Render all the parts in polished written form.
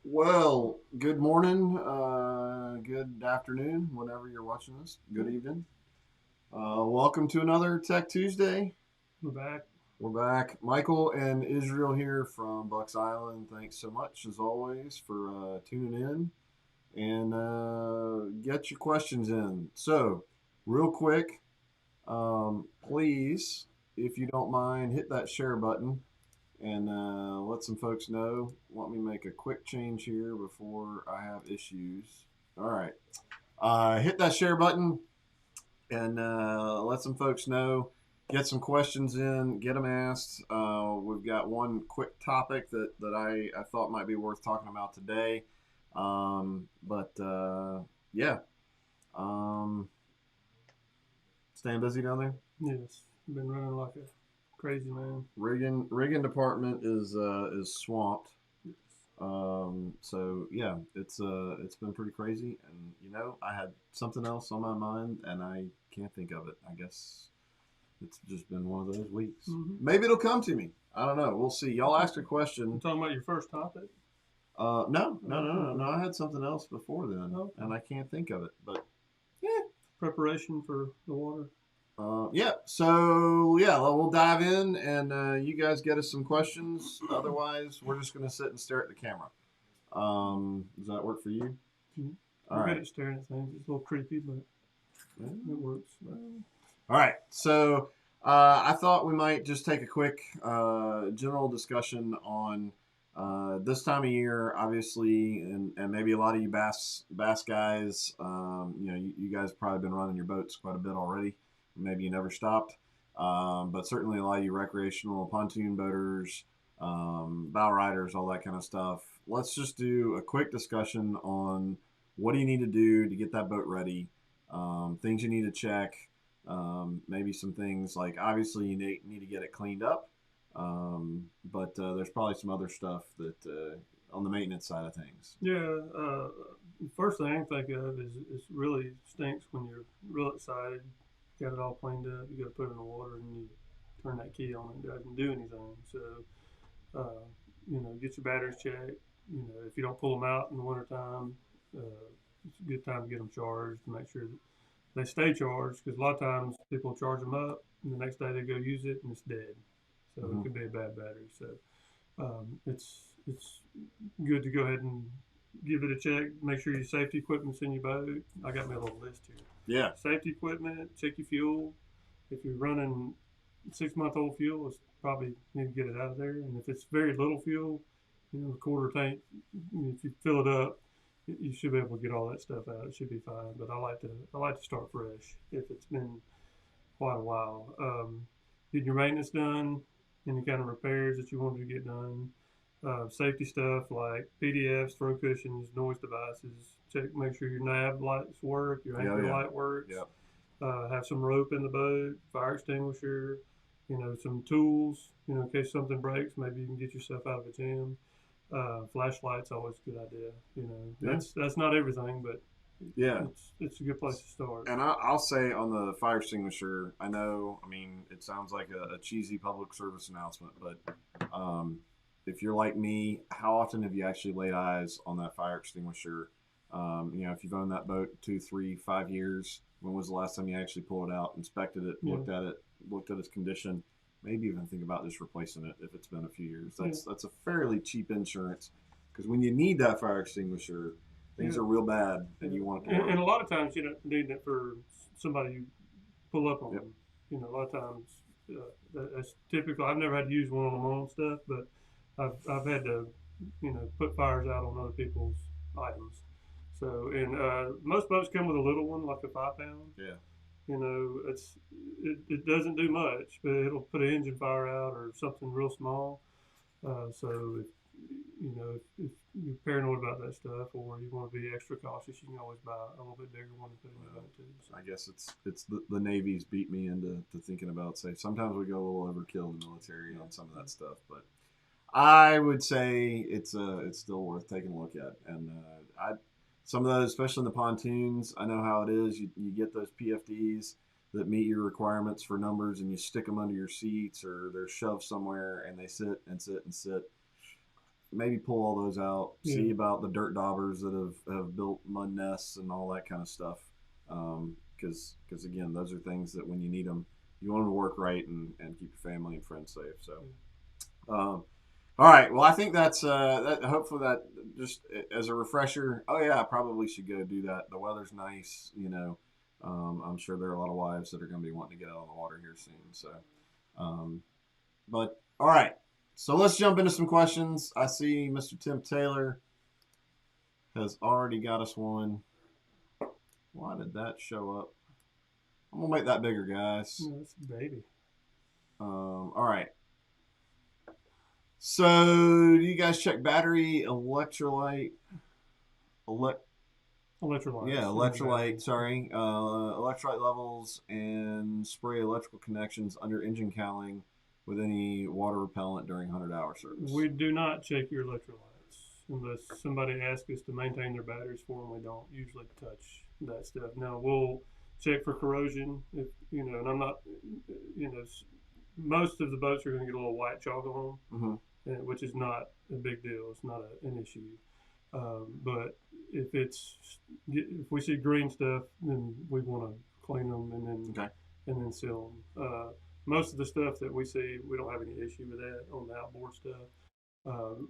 Well, good morning, good afternoon, whenever you're watching this. Good evening. Welcome to another Tech Tuesday. We're back. We're back. Michael and Israel here from Bucks Island. Thanks so much, as always, for tuning in and get your questions in. So, real quick, please, if you don't mind, hit that share button and let some folks know. Let me make a quick change here before I have issues. All right. Hit that share button and let some folks know. Get some questions in, get them asked. We've got one quick topic that I thought might be worth talking about today. But yeah, um, staying busy down there. Yes, been running like a crazy man. Rigging department is swamped. So yeah, it's been pretty crazy, and I had something else on my mind, and I can't think of it. I guess it's just been one of those weeks. Maybe it'll come to me. I don't know. We'll see. Y'all asked a You question. talking about your first topic? No. I had something else before then, Okay. and I can't think of it. But Preparation for the water. yeah. So yeah, we'll dive in, and you guys get us some questions. Otherwise, we're just gonna sit and stare at the camera. Does that work for you? Mm-hmm. All I'm good right. at staring at things. It's a little creepy, but it works. All right. So I thought we might just take a quick general discussion on this time of year, obviously, and maybe a lot of you bass guys. You guys have probably been running your boats quite a bit already. Maybe you never stopped, but certainly a lot of you recreational pontoon boaters, bow riders, all that kind of stuff. Let's just do a quick discussion on what do you need to do to get that boat ready, things you need to check, maybe some things like obviously you need to get it cleaned up, but there's probably some other stuff that on the maintenance side of things. Yeah. First thing I can think of is really stinks when you're real excited, got it all cleaned up. You got to put it in the water and you turn that key on and it doesn't do anything. So get your batteries checked. If you don't pull them out in the wintertime, it's a good time to get them charged to make sure that they stay charged because a lot of times people charge them up and the next day they go use it and it's dead. So Mm-hmm. it could be a bad battery. So it's good to go ahead and give it a check. Make sure your safety equipment's in your boat. I got my little list here. Yeah. Safety equipment, check your fuel. If you're running 6-month-old fuel, it's probably need to get it out of there. And if it's very little fuel, a quarter tank, if you fill it up, you should be able to get all that stuff out. It should be fine. But I like to start fresh if it's been quite a while. Get your maintenance done, any kind of repairs that you wanted to get done. Safety stuff like PDFs, throw cushions, noise devices. Check, make sure your nav lights work, your anchor light works. Yep. Have some rope in the boat, fire extinguisher, some tools, in case something breaks, maybe you can get yourself out of a jam. Flashlight's always a good idea. That's not everything, but Yeah. it's a good place to start. And I'll say on the fire extinguisher, I know, I mean, it sounds like a cheesy public service announcement, but if you're like me, how often have you actually laid eyes on that fire extinguisher? If you've owned that boat 2, 3, 5 years, when was the last time you actually pulled it out, inspected it, Yeah. looked at its condition? Maybe even think about just replacing it if it's been a few years. That's a fairly cheap insurance because when you need that fire extinguisher, things Yeah. are real bad and you want it to work. And a lot of times you don't need it for somebody you pull up on. Yep. A lot of times that's typical. I've never had to use one on my own stuff, but I've had to put fires out on other people's items. So and most boats come with a little one, like a 5 pound. Yeah. It doesn't do much, but it'll put an engine fire out or something real small. So if you're paranoid about that stuff or you want to be extra cautious, you can always buy a little bit bigger one and put it in your boat too. So. I guess it's the Navy's beat me into thinking about safe. Sometimes we go a little overkill in the military on some of that stuff, but I would say it's still worth taking a look at. And I some of those, especially in the pontoons, I know how it is. You get those PFDs that meet your requirements for numbers, and you stick them under your seats or they're shoved somewhere, and they sit and sit and sit. maybe pull all those out. Yeah. See about the dirt daubers that have built mud nests and all that kind of stuff. Because again, those are things that when you need them, you want them to work right and keep your family and friends safe. So, all right. Well, I think that's that. Hopefully, that just as a refresher. Oh yeah, I probably should go do that. The weather's nice. I'm sure there are a lot of wives that are going to be wanting to get out on the water here soon. So, but all right. So let's jump into some questions. I see Mr. Tim Taylor has already got us one. Why did that show up? I'm gonna make that bigger, guys. No, it's a baby. All right. So, do you guys check battery, electrolyte, Electrolytes. yeah, electrolyte. Sorry, electrolyte levels and spray electrical connections under engine cowling with any water repellent during 100-hour service? We do not check your electrolytes unless somebody asks us to maintain their batteries for them. We don't usually touch that stuff. Now we'll check for corrosion, if and I'm not, most of the boats are going to get a little white chalk on them, which is not a big deal. It's not an issue. But if we see green stuff, then we want to clean them and then seal them. Most of the stuff that we see, we don't have any issue with that on the outboard stuff.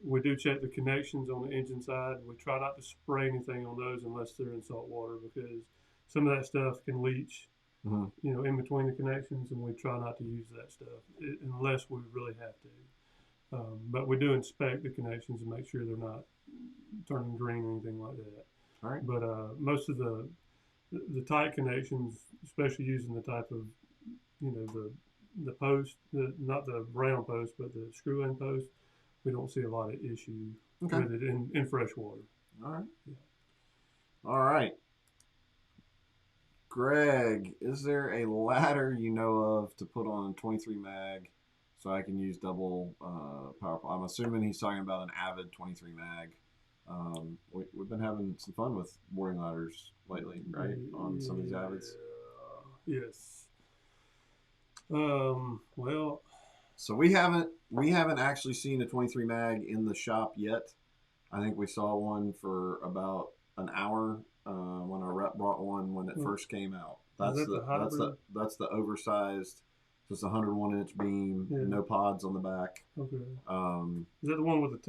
We do check the connections on the engine side. We try not to spray anything on those unless they're in salt water, because some of that stuff can leach, in between the connections, and we try not to use that stuff unless we really have to. But we do inspect the connections and make sure they're not turning green or anything like that. All right. But most of the tight connections, especially using the type of, the post, not the round post, but the screw-in post, we don't see a lot of issue with it in fresh water. All right. Yeah. All right. Greg, is there a ladder you know of to put on a 23 mag so I can use double power? I'm assuming he's talking about an Avid 23 mag. We've been having some fun with boarding ladders lately, right? On some of these Avids. Yes. Well. So we haven't actually seen a 23 mag in the shop yet. I think we saw one for about an hour when our rep brought one when it first came out. That's the oversized. Just a 101-inch beam, no pods on the back. Okay. Is that the one with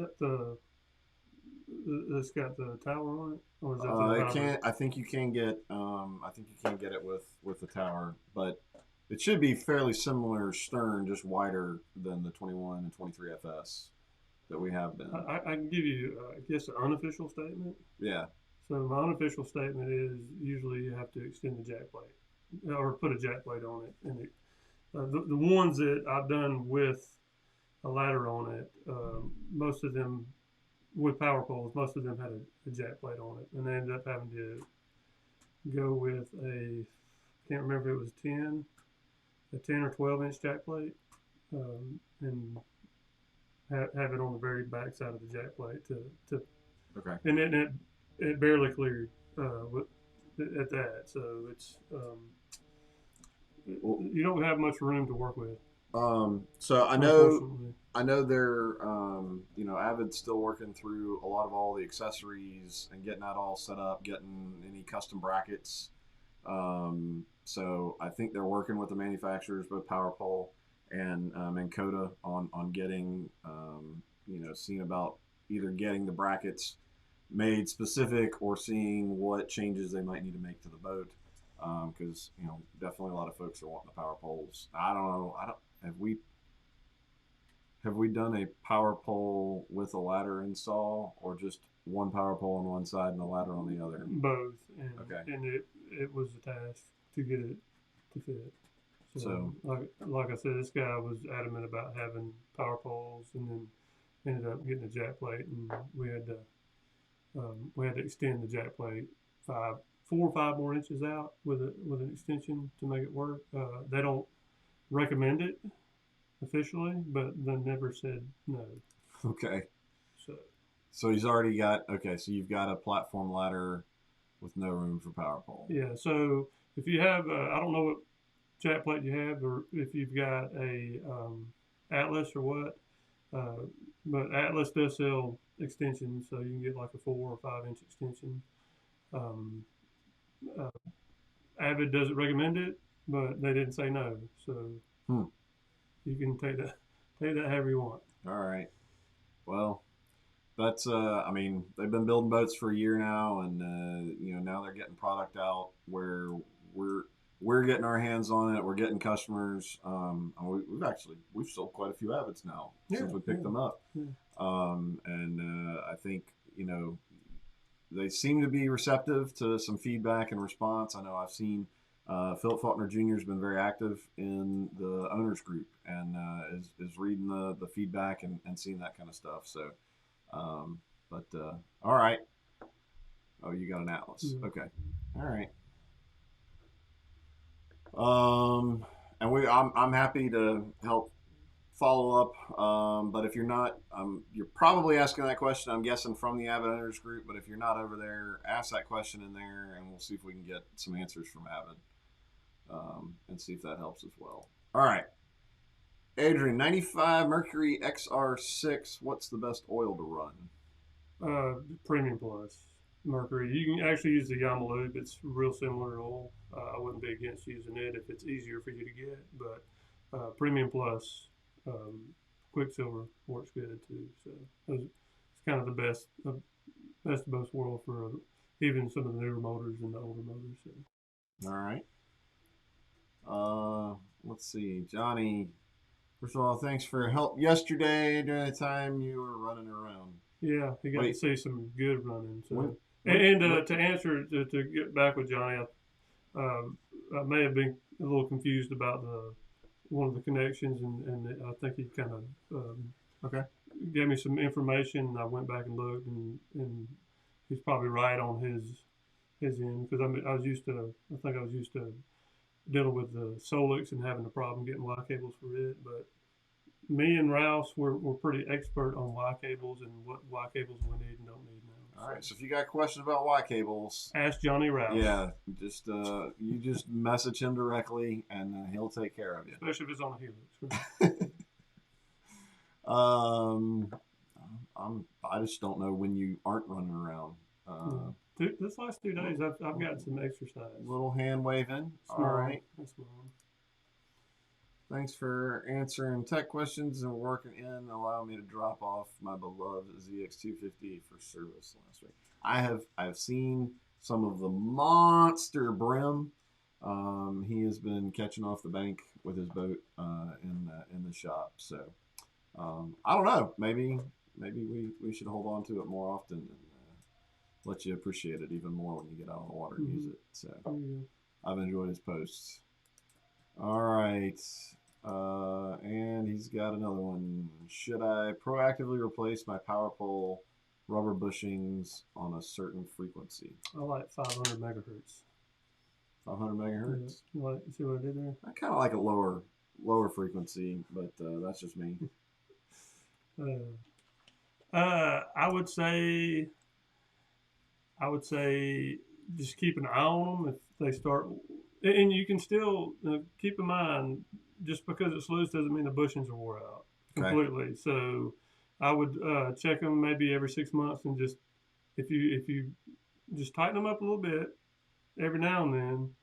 that's got the tower on it, or is that I think you can get. I think you can get it with the tower, but it should be fairly similar stern, just wider than the 21 and 23 FS that we have been. I can give you, I guess, an unofficial statement. Yeah. So my unofficial statement is usually you have to extend the jack plate or put a jack plate on it, and the ones that I've done with a ladder on it, most of them with power poles, most of them had a jack plate on it, and they ended up having to go with can't remember if it was a 10 or 12-inch jack plate, and have it on the very back side of the jack plate to okay. And it barely cleared at that, so it's you don't have much room to work with. So I know they're Avid's still working through a lot of all the accessories and getting that all set up, getting any custom brackets. So I think they're working with the manufacturers, both PowerPole and Coda, on getting seeing about either getting the brackets made specific or seeing what changes they might need to make to the boat. Because definitely a lot of folks are wanting the power poles. I don't know. Have we done a power pole with a ladder install, or just one power pole on one side and a ladder on the other? Both. And it was a task to get it to fit. So like I said, this guy was adamant about having power poles, and then ended up getting a jack plate, and we had to extend the jack plate 4 or 5 more inches out with an extension to make it work. They don't recommend it officially, but they never said no. Okay. So he's already got, so you've got a platform ladder with no room for power pole. Yeah, so if you have, I don't know what jack plate you have, or if you've got a Atlas or what, but Atlas does sell extension, so you can get like a 4 or 5 inch extension. Um, uh, Avid doesn't recommend it, but they didn't say no, so Hmm. you can take that however you want. All right. Well, that's I mean, they've been building boats for a year now, and now they're getting product out where we're we're getting our hands on it. We're getting customers. And we've sold quite a few Avids now Yeah, since we picked them up. yeah. And I think they seem to be receptive to some feedback and response. I know I've seen Philip Faulkner Jr. has been very active in the owners group and is reading the feedback and seeing that kind of stuff. So, all right. Oh, you got an Atlas. Yeah. Okay. All right. I'm happy to help follow up. But if you're not, you're probably asking that question. I'm guessing from the Avid Owners Group. But if you're not over there, ask that question in there, and we'll see if we can get some answers from Avid, and see if that helps as well. All right, Adrian, 95 Mercury XR6. What's the best oil to run? Premium Plus Mercury. You can actually use the Yamalube. It's real similar oil. I wouldn't be against using it if it's easier for you to get, but Premium Plus Quicksilver works good too. So it's kind of the best of both worlds for even some of the newer motors and the older motors. So. All right. Let's see, Johnny. First of all, thanks for your help yesterday during the time you were running around. Yeah, he got to see some good running. So, to answer to get back with Johnny, I may have been a little confused about one of the connections, and I think he kind of gave me some information. And I went back and looked, and he's probably right on his end because I was used to dealing with the Solix and having a problem getting Y cables for it, but me and Rouse we're pretty expert on Y cables and what Y cables we need and don't need now. All right, so if you got questions about Y cables, ask Johnny Rouse. Yeah, just you just message him directly, and he'll take care of you. Especially if it's on a Helix. I just don't know when you aren't running around. This last 2 days, I've gotten some exercise. Little hand waving. Small. All right. That's small. Thanks for answering tech questions and working in. Allow me to drop off my beloved ZX250 for service last week. I've seen some of the monster Brim. He has been catching off the bank with his boat in the shop. So I don't know. Maybe we should hold on to it more often and let you appreciate it even more when you get out on the water and use it. So I've enjoyed his posts. All right. And he's got another one. Should I proactively replace my power pole rubber bushings on a certain frequency? I like 500 megahertz. 500 megahertz? Yeah. You see what I did there? I kind of like a lower frequency, but that's just me. I would say just keep an eye on them if they start. And you can still keep in mind, just because it's loose doesn't mean the bushings are wore out completely. Okay. So I would check them maybe every 6 months, and just if you just tighten them up a little bit every now and then,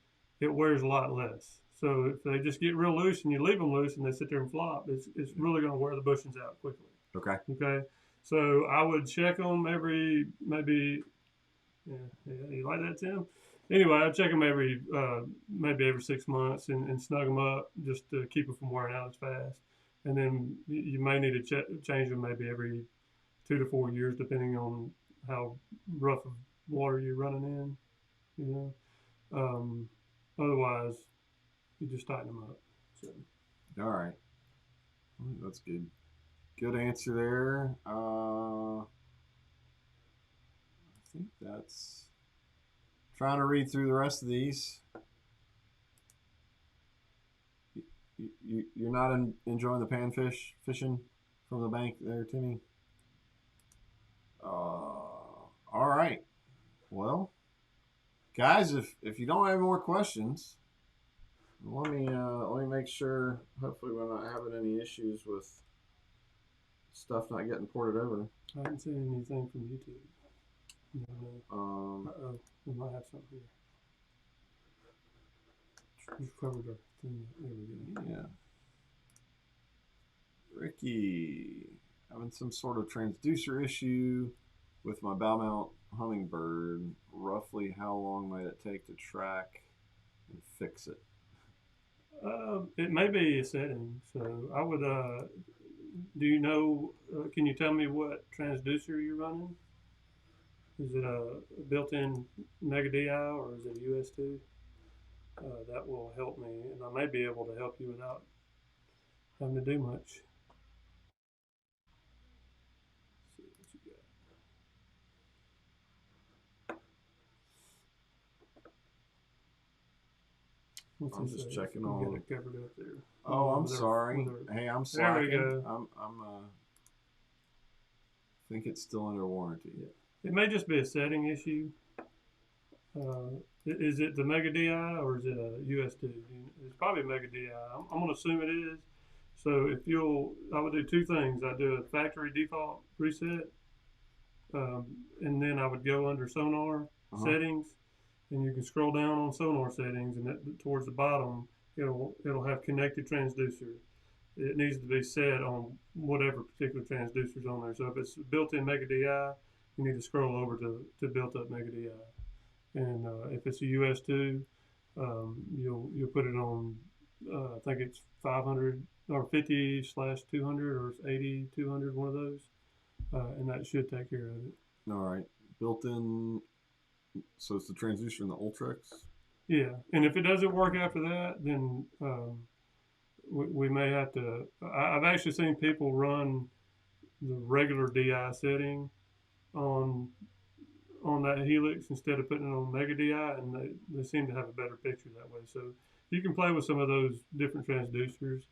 it wears a lot less. So if they just get real loose and you leave them loose and they sit there and flop, it's really going to wear the bushings out quickly. Okay. Okay. So I would check them every maybe. Yeah, you like that, Tim? Anyway, I check them maybe every 6 months and snug them up just to keep them from wearing out as fast. And then you may need to change them maybe every 2 to 4 years, depending on how rough of water you're running in. Otherwise, you just tighten them up. So. All right, that's good. Good answer there. I think that's. Trying to read through the rest of these. You're not enjoying the panfish fishing from the bank there, Timmy? All right. Well, guys, if you don't have more questions, let me make sure. Hopefully, we're not having any issues with stuff not getting ported over. I haven't seen anything from YouTube. No. Uh-oh. We might have something here. We've covered our thing. There we go. Yeah. Ricky, having some sort of transducer issue with my bow mount hummingbird. Roughly how long might it take to track and fix it? It may be a setting. So I would, do you know, can you tell me what transducer you're running? Is it a built-in Mega DI or is it a US2? That will help me, and I may be able to help you without having to do much. Let's see what you got. I'm just checking on. on. Get it covered up there. Oh, I'm sorry. Hey, I'm slacking. There we go. I think it's still under warranty. Yeah. It may just be a setting issue. Is it the Mega DI or is it a US2? It's probably a Mega DI. I'm going to assume it is. So if I would do two things. I'd do a factory default reset, and then I would go under sonar settings, and you can scroll down on sonar settings, and towards the bottom, it'll have connected transducer. It needs to be set on whatever particular transducer's on there. So if it's built-in Mega DI, you need to scroll over to built-up Mega DI. And if it's a US2, you'll put it on. I think it's 500 or 50/200 or 80/200, one of those, and that should take care of it. All right, built-in. So it's the transducer in the Ultrex. Yeah, and if it doesn't work after that, then we may have to. I've actually seen people run the regular DI setting on that Helix instead of putting it on Mega DI, and they seem to have a better picture that way. So you can play with some of those different transducers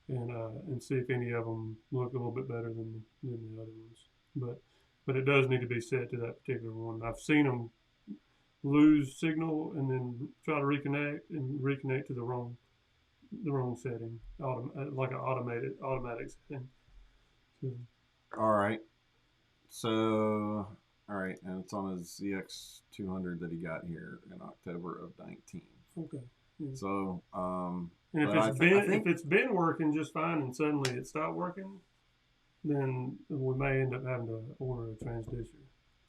and see if any of them look a little bit better than the other ones. But it does need to be set to that particular one. I've seen them lose signal and then try to reconnect to the wrong setting, like an automatic setting. So, all right. So, all right, and it's on his ZX200 that he got here in October of 19. Okay. Yeah. So, and if it's been working just fine and suddenly it stopped working, then we may end up having to order a transducer.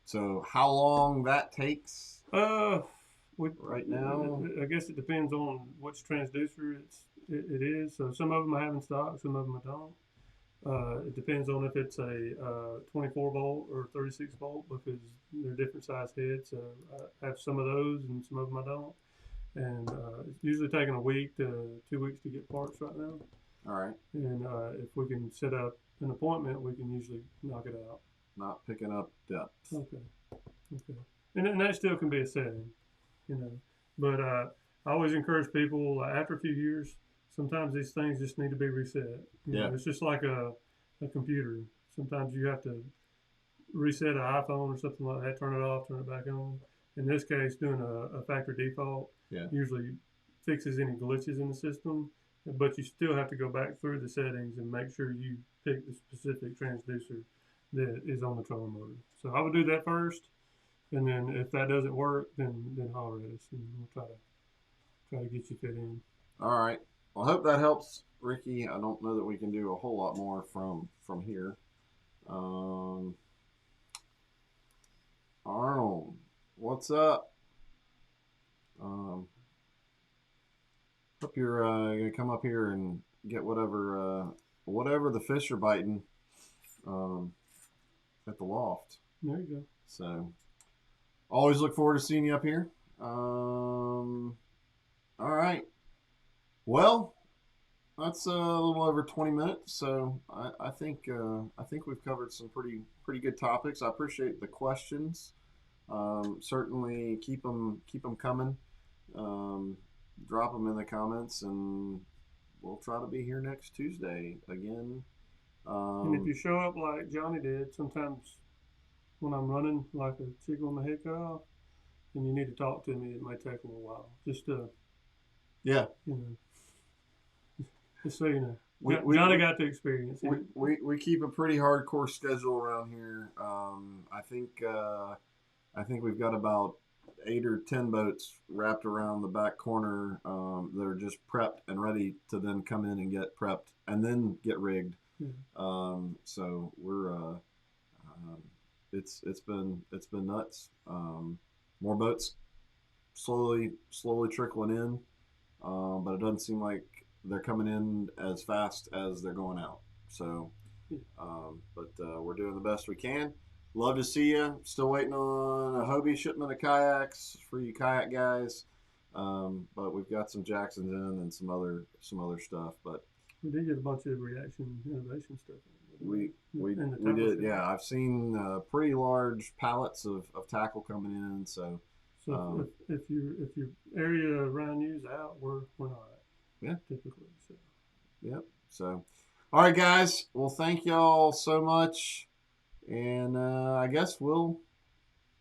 So, how long that takes? Right now, I guess it depends on which transducer it is. So some of them I have in stock, some of them I don't. It depends on if it's a 24 volt or 36 volt because they're different size heads. So I have some of those and some of them I don't. And it's usually taking a week to 2 weeks to get parts right now. All right. And if we can set up an appointment, we can usually knock it out. Not picking up depth. Okay. And that still can be a setting, But I always encourage people after a few years, sometimes these things just need to be reset. It's just like a computer. Sometimes you have to reset an iPhone or something like that, turn it off, turn it back on. In this case, doing a factory default usually fixes any glitches in the system, but you still have to go back through the settings and make sure you pick the specific transducer that is on the trolling motor. So I would do that first, and then if that doesn't work, then holler at us and we'll try to get you fit in. All right. Well, I hope that helps, Ricky. I don't know that we can do a whole lot more from here. Arnold, what's up? Hope you're gonna come up here and get whatever the fish are biting at the loft. There you go. So, always look forward to seeing you up here. All right. Well, that's a little over 20 minutes, so I think we've covered some pretty good topics. I appreciate the questions. Certainly keep them coming. Drop them in the comments, and we'll try to be here next Tuesday again. And if you show up like Johnny did, sometimes when I'm running like a chicken with my head cut off, and you need to talk to me, it might take a little while. Just just so you know. Johnny got to experience it. We keep a pretty hardcore schedule around here. I think we've got about 8 or 10 boats wrapped around the back corner that are just prepped and ready to then come in and get prepped and then get rigged. So we're it's been nuts. More boats slowly trickling in, but it doesn't seem like they're coming in as fast as they're going out. So, but we're doing the best we can. Love to see you. Still waiting on a Hobie shipment of kayaks for you kayak guys. But we've got some Jacksons in and some other stuff. But we did get a bunch of innovation stuff. We did, yeah. I've seen pretty large pallets of tackle coming in. So if your area around you is out, we're not. Yeah, typically. So. Yep. So, all right, guys. Well, thank y'all so much, and I guess we'll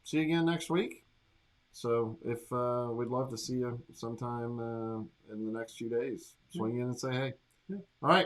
see you again next week. So, if we'd love to see you sometime in the next few days, swing in and say hey. Yeah. All right.